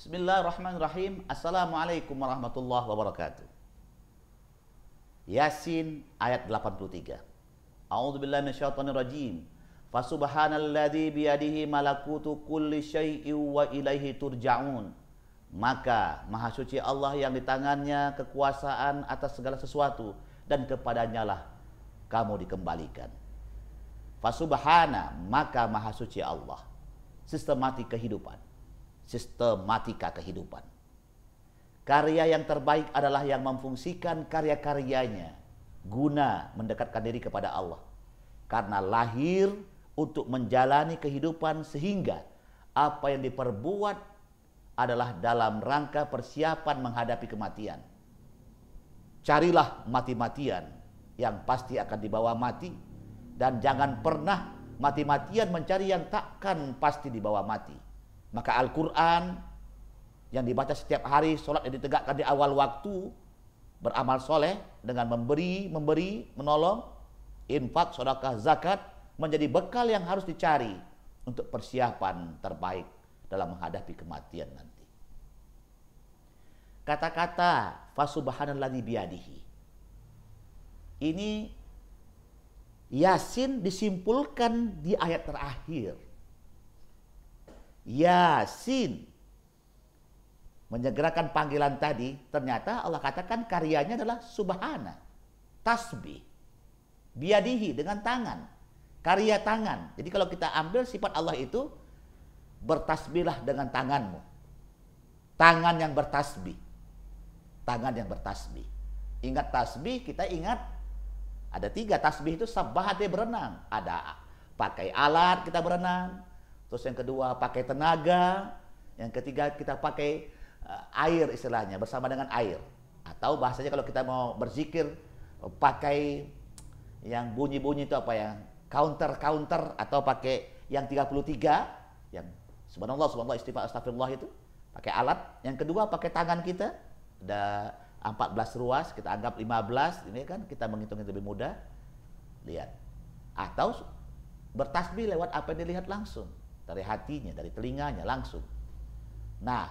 Bismillahirrahmanirrahim. Assalamualaikum warahmatullahi wabarakatuh. Yasin ayat 83. A'udzubillahi minasyaitonirrajim. Fasubhanalladzi biyadihi malakutu kulli syai'in wa ilaihi turja'un. Maka maha suci Allah yang di tangannya kekuasaan atas segala sesuatu dan kepadanya lah kamu dikembalikan. Fasubhana, maka maha suci Allah. Sistematika kehidupan. Karya yang terbaik adalah yang memfungsikan karya-karyanya guna mendekatkan diri kepada Allah. Karena lahir untuk menjalani kehidupan sehingga apa yang diperbuat adalah dalam rangka persiapan menghadapi kematian. Carilah mati-matian yang pasti akan dibawa mati, dan jangan pernah mati-matian mencari yang takkan pasti dibawa mati. Maka Al-Quran yang dibaca setiap hari, sholat yang ditegakkan di awal waktu, beramal soleh dengan memberi, menolong, infak, sedekah, zakat, menjadi bekal yang harus dicari untuk persiapan terbaik dalam menghadapi kematian nanti. Kata-kata fasubhanalladzi biyadihi ini Yasin disimpulkan di ayat terakhir. Yasin menyegerakan panggilan tadi, ternyata Allah katakan karyanya adalah subhana, tasbih, biyadihi, dengan tangan, karya tangan. Jadi kalau kita ambil sifat Allah itu, bertasbihlah dengan tanganmu, tangan yang bertasbih, Ingat tasbih, kita ingat ada 3 tasbih itu. Sabbahate, berenang, ada pakai alat kita berenang. Terus yang kedua pakai tenaga, yang ketiga kita pakai air, istilahnya bersama dengan air. Atau bahasanya kalau kita mau berzikir pakai yang bunyi-bunyi itu apa ya, counter, atau pakai yang 33, yang subhanallah, istighfar, astagfirullah, itu pakai alat. Yang kedua pakai tangan kita, ada 14 ruas, kita anggap 15, ini kan kita menghitungnya lebih mudah. Lihat. Atau bertasbih lewat apa yang dilihat langsung, dari hatinya, dari telinganya langsung. Nah,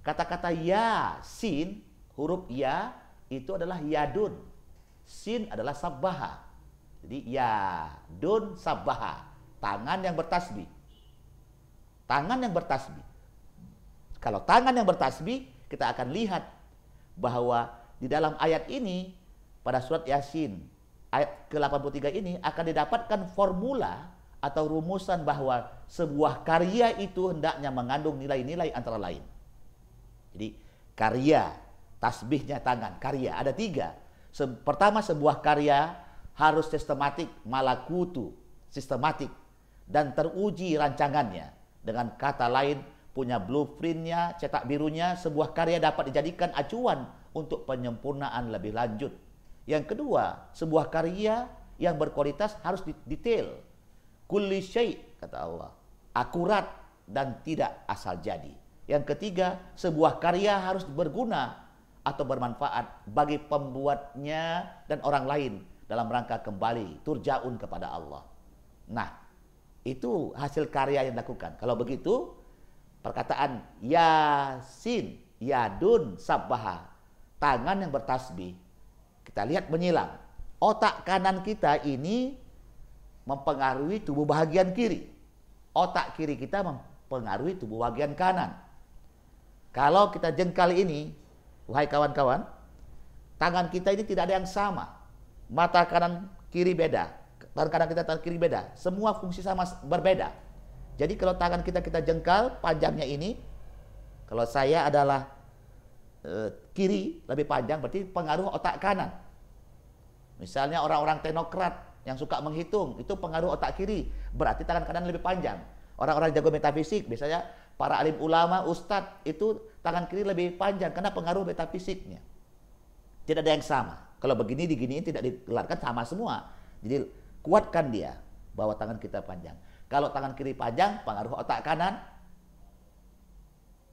kata-kata Yasin, huruf ya itu adalah yadun, sin adalah sabbaha. Jadi yadun sabbaha, tangan yang bertasbih. Kalau tangan yang bertasbih, kita akan lihat bahwa di dalam ayat ini, pada surat Yasin ayat ke-83 ini akan didapatkan formula atau rumusan bahwa sebuah karya itu hendaknya mengandung nilai-nilai antara lain. Jadi karya, tasbihnya tangan, karya ada 3. Pertama, sebuah karya harus sistematik, malakutu, sistematik, dan teruji rancangannya. Dengan kata lain, punya blueprintnya, cetak birunya. Sebuah karya dapat dijadikan acuan untuk penyempurnaan lebih lanjut. Yang kedua, sebuah karya yang berkualitas harus detail. Kulli syai', kata Allah, akurat dan tidak asal jadi. Yang ketiga, sebuah karya harus berguna atau bermanfaat bagi pembuatnya dan orang lain dalam rangka kembali turja'un kepada Allah. Nah, itu hasil karya yang dilakukan. Kalau begitu, perkataan Yasin, yadun sabbaha, tangan yang bertasbih, kita lihat menyilang. Otak kanan kita ini mempengaruhi tubuh bagian kiri. Otak kiri kita mempengaruhi tubuh bagian kanan. Kalau kita jengkal ini, wahai kawan-kawan, tangan kita ini tidak ada yang sama. Mata kanan kiri beda, tangan kanan kita, tangan kiri beda. Semua fungsi sama berbeda. Jadi kalau tangan kita jengkal, panjangnya ini, kalau saya adalah kiri lebih panjang, berarti pengaruh otak kanan. Misalnya orang-orang teknokrat yang suka menghitung, itu pengaruh otak kiri, berarti tangan kanan lebih panjang. Orang-orang jago metafisik, biasanya para alim ulama, ustadz, itu tangan kiri lebih panjang karena pengaruh metafisiknya. Tidak ada yang sama. Kalau begini diginiin tidak digelarkan, sama semua. Jadi kuatkan dia bahwa tangan kita panjang. Kalau tangan kiri panjang, pengaruh otak kanan.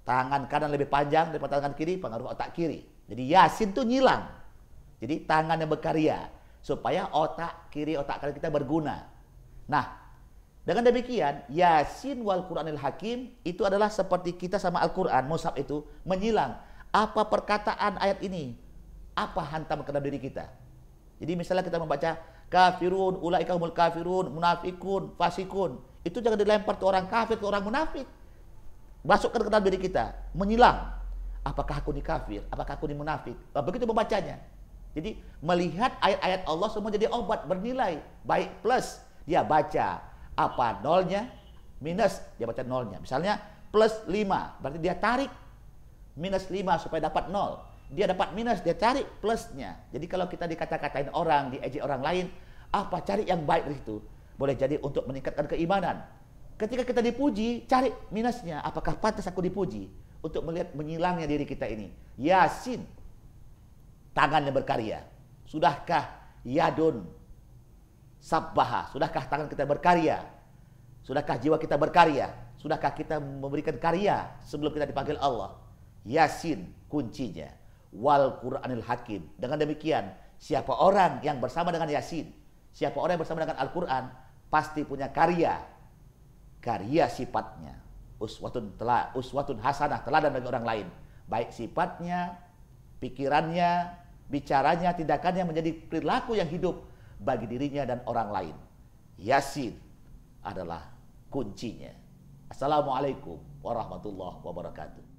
Tangan kanan lebih panjang daripada tangan kiri, pengaruh otak kiri. Jadi Yasin itu nyilang. Jadi tangan yang berkarya supaya otak kiri, otak kanan kita berguna. Nah, Dengan demikian, Yasin wal Qur'anil Hakim itu adalah seperti kita sama Al-Quran, mushaf itu menyilang apa perkataan ayat ini, apa hantam ke dalam diri kita. Jadi misalnya kita membaca kafirun, ulaika humul kafirun, munafikun, fasikun, itu jangan dilempar ke orang kafir, ke orang munafik. Masukkan ke dalam diri kita, menyilang. Apakah aku ini kafir? Apakah aku ini munafik? Begitu membacanya. Jadi melihat ayat-ayat Allah semua jadi obat bernilai, baik plus dia baca apa nolnya, minus dia baca nolnya. Misalnya plus 5, berarti dia tarik minus 5 supaya dapat 0. Dia dapat minus, dia cari plusnya. Jadi kalau kita dikata-katain orang, diejek orang lain, apa cari yang baik dari situ. Boleh jadi untuk meningkatkan keimanan. Ketika kita dipuji, cari minusnya. Apakah pantas aku dipuji? Untuk melihat menyilangnya diri kita ini. Yasin, tangannya berkarya. Sudahkah yadun sabbaha? Sudahkah tangan kita berkarya? Sudahkah jiwa kita berkarya? Sudahkah kita memberikan karya sebelum kita dipanggil Allah? Yasin kuncinya. Wal Qur'anil Hakim. Dengan demikian, siapa orang yang bersama dengan Yasin, siapa orang yang bersama dengan Al-Quran, pasti punya karya. Karya sifatnya. Uswatun hasanah, teladan bagi orang lain. Baik sifatnya, pikirannya, bicaranya, tindakannya menjadi perilaku yang hidup bagi dirinya dan orang lain. Yasin adalah kuncinya. Assalamualaikum warahmatullahi wabarakatuh.